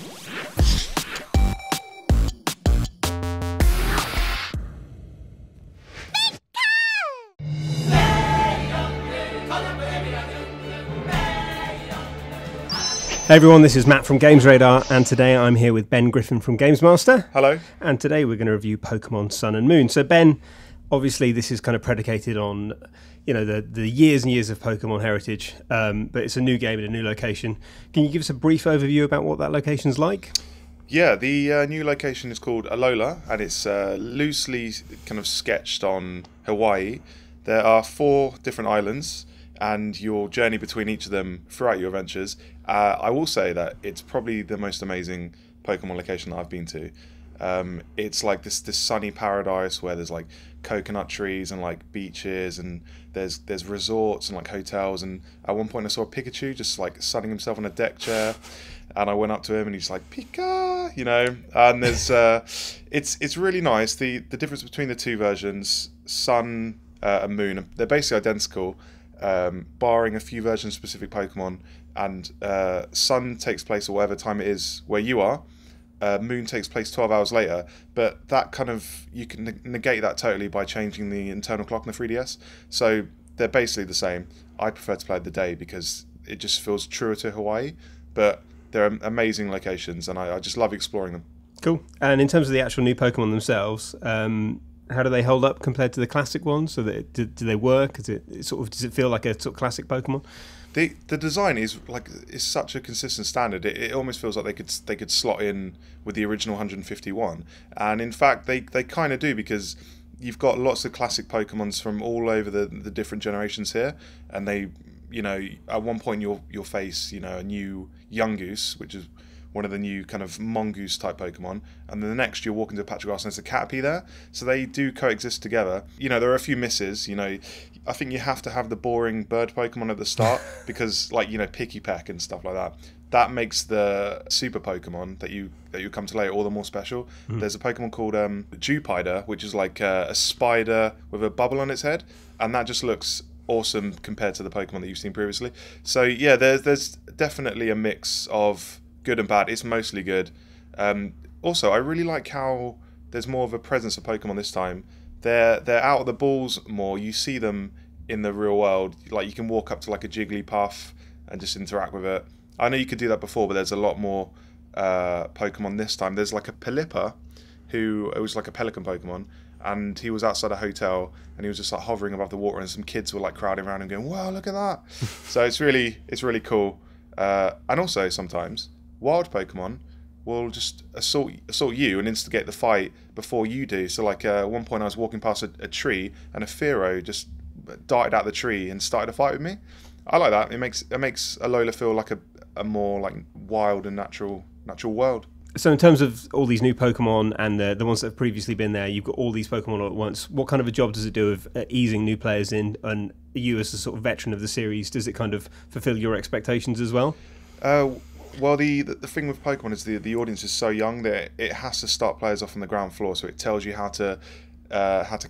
Hey everyone, this is Matt from GamesRadar, and today I'm here with Ben Griffin from GamesMaster. Hello. And today we're going to review Pokemon Sun and Moon. So Ben, obviously this is kind of predicated on, you know, the years and years of Pokemon heritage, but it's a new game in a new location. Can you give us a brief overview about what that location's like? Yeah, the new location is called Alola, and it's loosely kind of sketched on Hawaii. There are 4 different islands, and your journey between each of them throughout your adventures. I will say that it's probably the most amazing Pokemon location that I've been to. It's like this sunny paradise where there's like coconut trees and like beaches, and there's resorts and like hotels. And at one point I saw a Pikachu just like sunning himself on a deck chair, and I went up to him and he's like, Pika, you know. And there's it's really nice. The difference between the 2 versions, Sun and Moon, they're basically identical. Barring a few version-specific Pokemon, and Sun takes place at whatever time it is where you are. Moon takes place 12 hours later, but that kind of, you can negate that totally by changing the internal clock in the 3DS. So they're basically the same. I prefer to play the day because it just feels truer to Hawaii, but they're amazing locations, and I just love exploring them. Cool. And in terms of the actual new Pokemon themselves, how do they hold up compared to the classic ones? So that, do they work? Does it feel like a sort of classic Pokemon? The design is such a consistent standard. It almost feels like they could slot in with the original 151, and in fact they kind of do, because you've got lots of classic Pokemons from all over the different generations here, and they, you know, at one point you'll face, you know, a new Yungoos, which is one of the new kind of mongoose type Pokemon, and then the next you'll walk into a patch of grass and there's a Caterpie there, so they do coexist together. You know, there are a few misses. You know, I think you have to have the boring bird Pokemon at the start because, like, you know, Picky Peck and stuff like that. That makes the super Pokemon that you come to later all the more special. There's a Pokemon called Jupider, which is like a spider with a bubble on its head, and that just looks awesome compared to the Pokemon that you've seen previously. So yeah, there's definitely a mix of good and bad. It's mostly good. Also, I really like how there's more of a presence of Pokemon this time. They're out of the balls more. You see them in the real world. Like, you can walk up to like a Jigglypuff and just interact with it. I know you could do that before, but there's a lot more Pokemon this time. There's like a Pelipper, it was like a pelican Pokemon, and he was outside a hotel and he was just like hovering above the water, and some kids were like crowding around him going, wow, look at that. So it's really cool. And also sometimes wild Pokemon will just assault you and instigate the fight before you do. So like at one point I was walking past a tree, and a Fearow just darted out the tree and started a fight with me. I like that. It makes Alola feel like a more like wild and natural world. So in terms of all these new Pokemon and the ones that have previously been there, you've got all these Pokemon all at once. What kind of a job does it do of easing new players in? And you, as a sort of veteran of the series, does it kind of fulfill your expectations as well? Well, the thing with Pokemon is the audience is so young that it has to start players off on the ground floor, so it tells you how to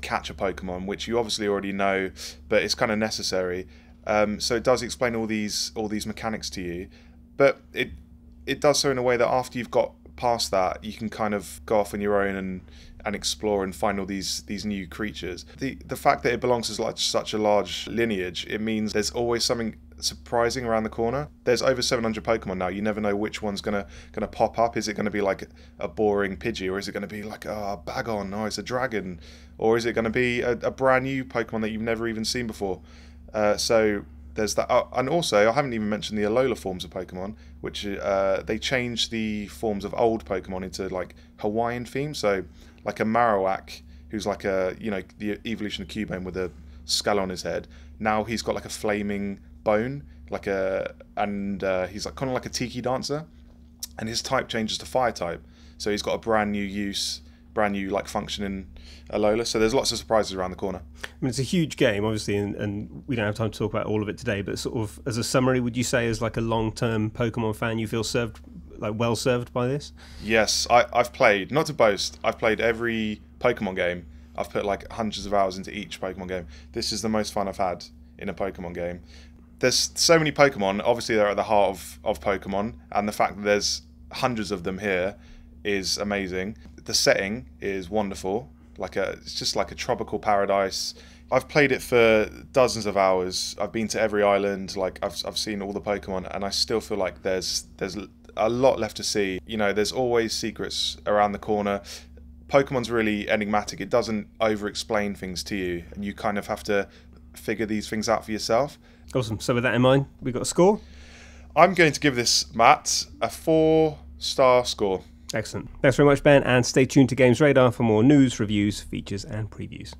catch a Pokemon, which you obviously already know, but it's kind of necessary. So it does explain all these mechanics to you, but it does so in a way that after you've got past that, you can kind of go off on your own and explore and find all these new creatures. The fact that it belongs to like such a large lineage, it means there's always something surprising around the corner. There's over 700 Pokemon now. You never know which one's gonna pop up. Is it gonna be like a boring Pidgey, or is it gonna be like a Bagon, or it's a dragon, or is it gonna be a brand new Pokemon that you've never even seen before? So there's that. And also, I haven't even mentioned the Alola forms of Pokemon, which they changed the forms of old Pokemon into like Hawaiian themes. So like a Marowak, who's like the evolution of Cubone with a skull on his head. Now he's got like a flaming bone, and he's like kind of like a tiki dancer, and his type changes to fire type. So he's got a brand new like function in Alola. So there's lots of surprises around the corner. I mean, it's a huge game, obviously, and we don't have time to talk about all of it today. But sort of as a summary, would you say, as like a long-term Pokemon fan, you feel well served by this? Yes, I've played. Not to boast, I've played every Pokemon game. I've put like hundreds of hours into each Pokemon game. This is the most fun I've had in a Pokemon game. There's so many Pokemon. Obviously, they're at the heart of Pokemon, and the fact that there's hundreds of them here is amazing. The setting is wonderful. It's just like a tropical paradise. I've played it for dozens of hours. I've been to every island. I've seen all the Pokemon, and I still feel like there's a lot left to see. You know, there's always secrets around the corner. Pokemon's really enigmatic. It doesn't over-explain things to you, and you kind of have to figure these things out for yourself. Awesome. So with that in mind, we got a score? I'm going to give this, Matt, a 4-star score. Excellent. Thanks very much, Ben, and stay tuned to GamesRadar for more news, reviews, features, and previews.